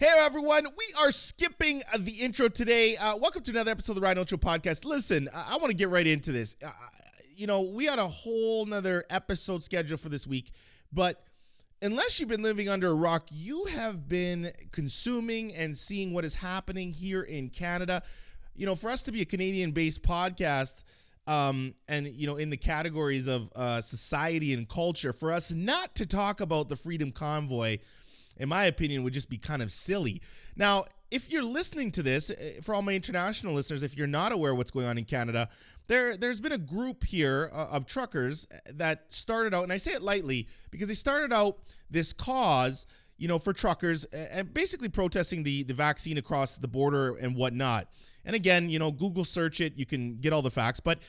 Hey everyone, we are skipping the intro today. Welcome to another episode of the Ryan Ocho Podcast. Listen, I want to get right into this. We had a whole nother episode scheduled for this week, but unless you've been living under a rock, you have been consuming and seeing what is happening here in Canada. You know, for us to be a Canadian-based podcast, and in the categories of society and culture, for us not to talk about the Freedom Convoy, in my opinion, would just be kind of silly. Now, if you're listening to this, for all my international listeners, if you're not aware of what's going on in Canada, there's been a group here of truckers that started out, and I say it lightly because they started out this cause, for truckers and basically protesting the vaccine across the border and whatnot. And again, Google search it, you can get all the facts. But,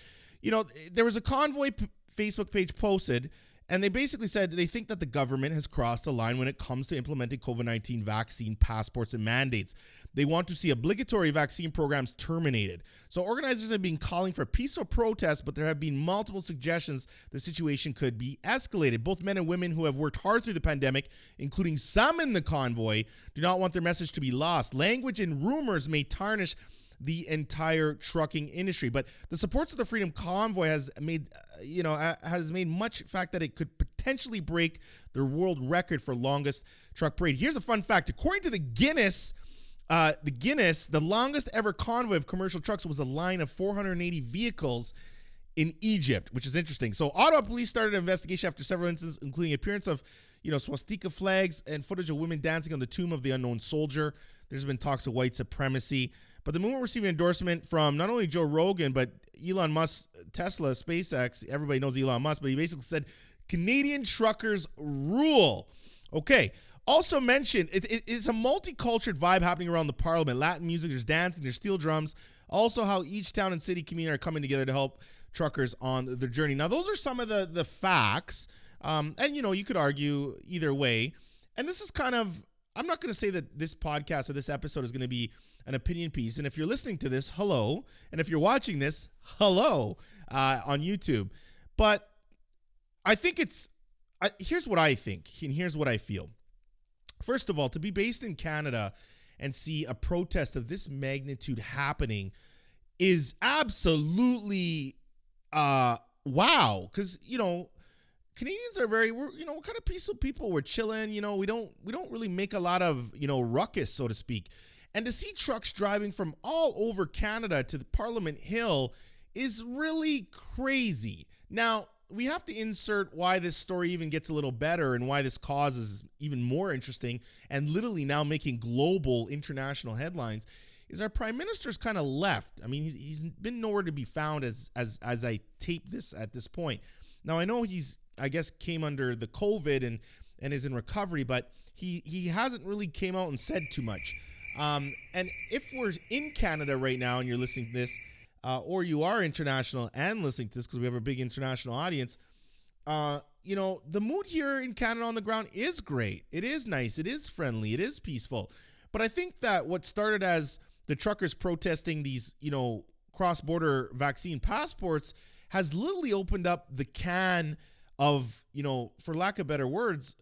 there was a Convoy Facebook page posted, and they basically said they think that the government has crossed a line when it comes to implementing COVID-19 vaccine passports and mandates. They want to see obligatory vaccine programs terminated. So organizers have been calling for peaceful protests, but there have been multiple suggestions the situation could be escalated. Both men and women who have worked hard through the pandemic, including some in the convoy, do not want their message to be lost. Language and rumors may tarnish the entire trucking industry, but the supports of the Freedom Convoy has made much fact that it could potentially break the world record for longest truck parade. Here's a fun fact: according to the Guinness, the longest ever convoy of commercial trucks was a line of 480 vehicles in Egypt, which is interesting. So, Ottawa police started an investigation after several incidents, including appearance of swastika flags and footage of women dancing on the tomb of the unknown soldier. There's been talks of white supremacy. But the movement received endorsement from not only Joe Rogan, but Elon Musk, Tesla, SpaceX. Everybody knows Elon Musk, but he basically said, Canadian truckers rule. Okay. Also mentioned, it's a multicultural vibe happening around the parliament. Latin music, there's dancing, there's steel drums. Also how each town and city community are coming together to help truckers on their journey. Now, those are some of the facts. And you could argue either way. And this is kind of, I'm not going to say that this podcast or this episode is going to be an opinion piece. And if you're listening to this, hello. And if you're watching this, hello, on YouTube. But I think here's what I think, and here's what I feel. First of all, to be based in Canada and see a protest of this magnitude happening is absolutely wow. Because, Canadians are we're kind of peaceful people. We're chilling, we don't really make a lot of, ruckus, so to speak. And to see trucks driving from all over Canada to the Parliament Hill is really crazy. Now, we have to insert why this story even gets a little better and why this cause is even more interesting and literally now making global international headlines is our Prime Minister's kind of left. I mean, he's been nowhere to be found as I tape this at this point. Now, I know I guess came under the COVID and is in recovery, but he hasn't really came out and said too much. And if we're in Canada right now and you're listening to this, or you are international and listening to this because we have a big international audience, the mood here in Canada on the ground is great. It is nice. It is friendly. It is peaceful. But I think that what started as the truckers protesting these, cross-border vaccine passports has literally opened up the can of, for lack of better words,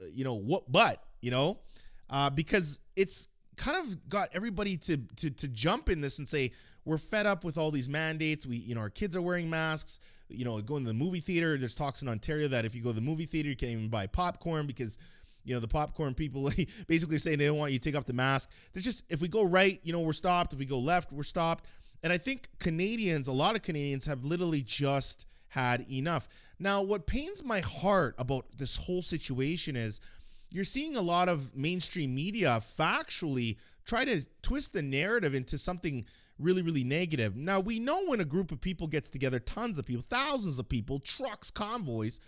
because it's kind of got everybody to jump in this and say, we're fed up with all these mandates. Our kids are wearing masks, going to the movie theater. There's talks in Ontario that if you go to the movie theater, you can't even buy popcorn because, the popcorn people basically saying they don't want you to take off the mask. There's just, if we go right, we're stopped. If we go left, we're stopped. And I think a lot of Canadians have literally just had enough. Now, what pains my heart about this whole situation is you're seeing a lot of mainstream media factually try to twist the narrative into something really, really negative. Now, we know when a group of people gets together, tons of people, thousands of people, trucks, convoys,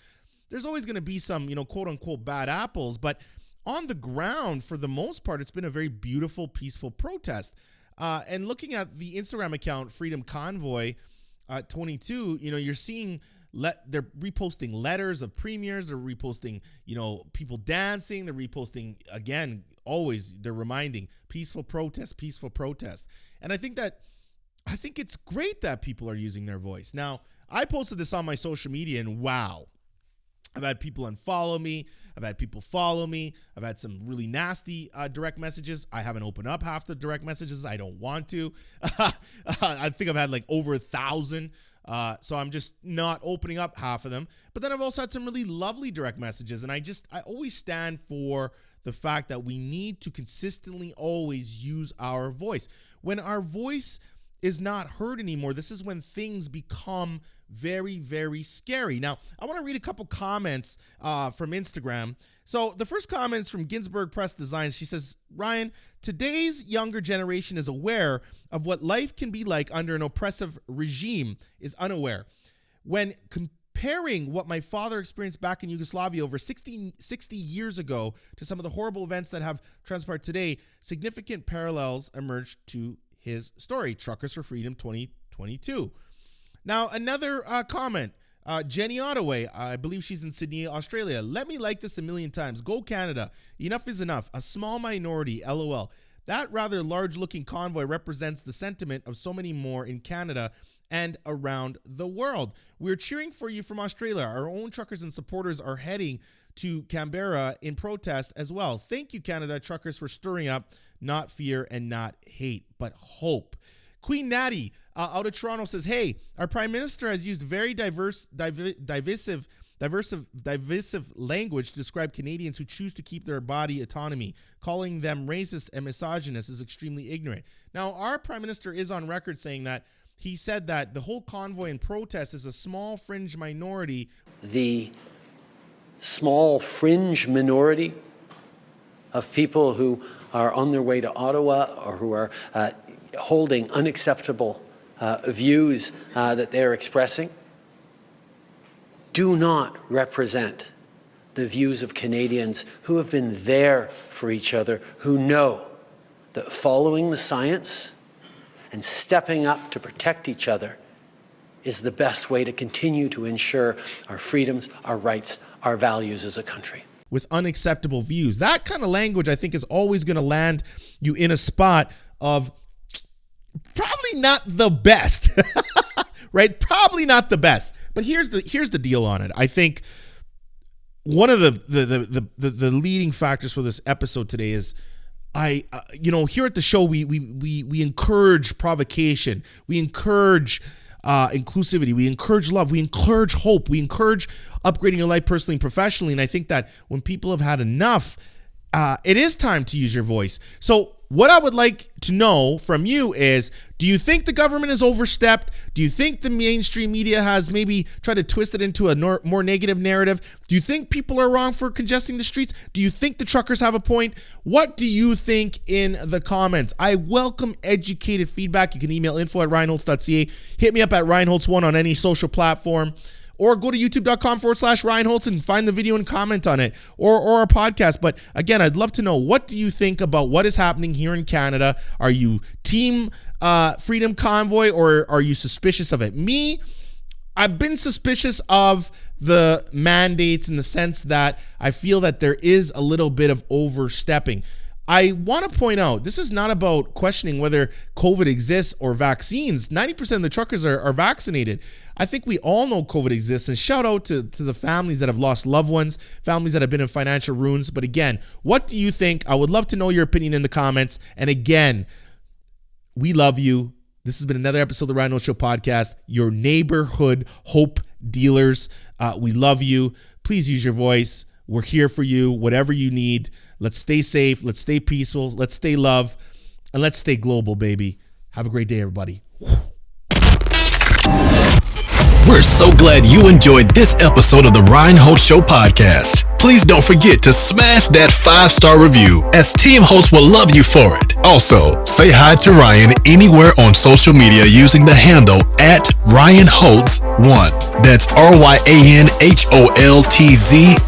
there's always going to be some, quote unquote, bad apples. But on the ground, for the most part, it's been a very beautiful, peaceful protest. And looking at the Instagram account, Freedom Convoy 22, you're seeing they're reposting letters of premiers. They're reposting, people dancing. They're reposting, again, always they're reminding peaceful protest. And I think it's great that people are using their voice. Now, I posted this on my social media and wow, I've had people unfollow me. I've had people follow me. I've had some really nasty direct messages. I haven't opened up half the direct messages. I don't want to. I think I've had like over 1,000. So I'm just not opening up half of them. But then I've also had some really lovely direct messages. And I always stand for the fact that we need to consistently always use our voice. When our voice is not heard anymore, this is when things become very, very scary. Now, I want to read a couple comments from Instagram. So the first comment is from Ginsburg Press Designs. She says, Ryan, today's younger generation is aware of what life can be like under an oppressive regime, is unaware. When comparing what my father experienced back in Yugoslavia over 60 years ago to some of the horrible events that have transpired today, significant parallels emerged to his story. Truckers for Freedom 2022. Now, another comment. Jenny Ottaway, I believe she's in Sydney, Australia. Let me like this a million times. Go Canada. Enough is enough. A small minority, LOL. That rather large-looking convoy represents the sentiment of so many more in Canada and around the world. We're cheering for you from Australia. Our own truckers and supporters are heading to Canberra in protest as well. Thank you, Canada truckers, for stirring up not fear and not hate, but hope. Queen Natty out of Toronto says, hey, our prime minister has used very divisive language to describe Canadians who choose to keep their body autonomy. Calling them racist and misogynist is extremely ignorant. Now, our prime minister is on record saying that he said that the whole convoy and protest is a small fringe minority. The small fringe minority of people who are on their way to Ottawa or who are holding unacceptable views that they're expressing do not represent the views of Canadians who have been there for each other, who know that following the science and stepping up to protect each other is the best way to continue to ensure our freedoms, our rights, our values as a country. With unacceptable views. That kind of language, I think, is always going to land you in a spot of probably not the best, right? Probably not the best. But here's the deal on it. I think one of the leading factors for this episode today is here at the show we encourage provocation, we encourage inclusivity, we encourage love, we encourage hope, we encourage upgrading your life personally and professionally. And I think that when people have had enough, it is time to use your voice. So what I would like to know from you is, do you think the government has overstepped? Do you think the mainstream media has maybe tried to twist it into a more negative narrative? Do you think people are wrong for congesting the streets? Do you think the truckers have a point? What do you think in the comments? I welcome educated feedback. You can email info@ryanholtz.ca. Hit me up at ryanholtz1 on any social platform. Or go to youtube.com/Ryan Holtz and find the video and comment on it, or our podcast. But again, I'd love to know, what do you think about what is happening here in Canada? Are you team Freedom Convoy, or are you suspicious of it? Me, I've been suspicious of the mandates in the sense that I feel that there is a little bit of overstepping. I want to point out, this is not about questioning whether COVID exists or vaccines. 90% of the truckers are vaccinated. I think we all know COVID exists, and shout out to the families that have lost loved ones, families that have been in financial ruins. But again, what do you think? I would love to know your opinion in the comments. And again, we love you. This has been another episode of the Ryan Holtz Show podcast, your neighborhood hope dealers. We love you. Please use your voice. We're here for you, whatever you need. Let's stay safe. Let's stay peaceful. Let's stay love. And let's stay global, baby. Have a great day, everybody. We're so glad you enjoyed this episode of the Ryan Holtz Show podcast. Please don't forget to smash that 5-star review, as Team Holtz will love you for it. Also, say hi to Ryan anywhere on social media using the handle @RyanHoltz1. That's RyanHoltz,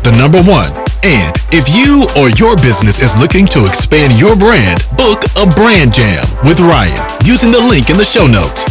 the number 1. And if you or your business is looking to expand your brand, book a brand jam with Ryan using the link in the show notes.